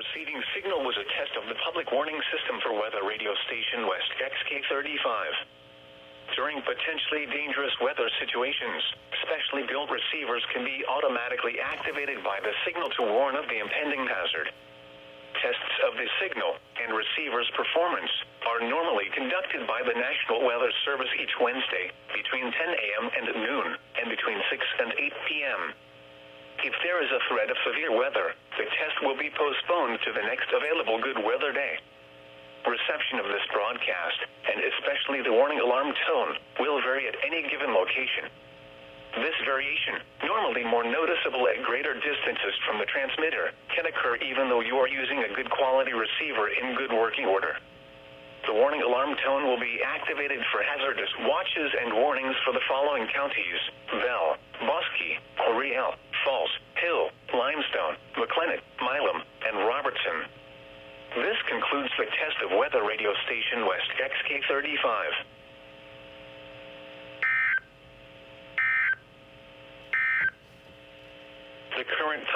preceding signal was a test of the public warning system for weather radio station WXK-35. During potentially dangerous weather situations, specially built receivers can be automatically activated by the signal to warn of the impending hazard. Tests of the signal and receiver's performance are normally conducted by the National Weather Service each Wednesday between 10 a.m. and noon, and between 6 and 8 p.m. If there is a threat of severe weather, the test will be postponed to the next available good weather day. Reception of this broadcast, and especially the warning alarm tone, will vary at any given location. This variation, normally more noticeable at greater distances from the transmitter, can occur even though you are using a good quality receiver in good working order. The warning alarm tone will be activated for hazardous watches and warnings for the following counties: Bell, Bosque, Oriel, Falls, Hill, Limestone, McLennan, Milam, and Robertson. This concludes the test of weather radio station WXK-35. The current